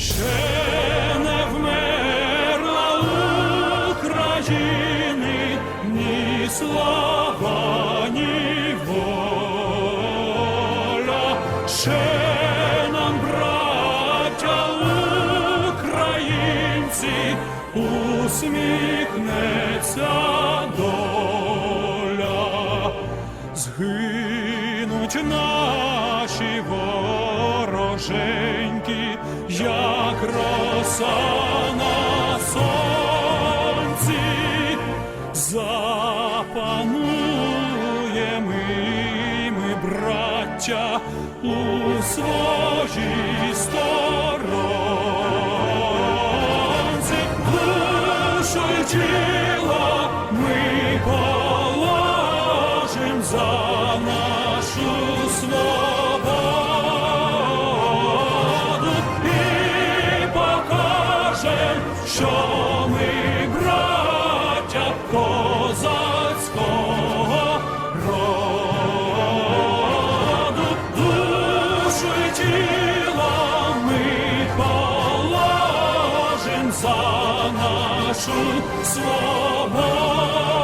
Ще не вмерла України ні слава, ні воля. Ще нам, браття українці, усміхнеться доля. Згинуть наші вороженьки, як роса на сонці. Запануємо ми, браття, у своїй сторонці. Душу й тіло ми положим за нашу свободу і покажем, що ми браття козацького роду. Душу й тіло ми положим за нашу свободу.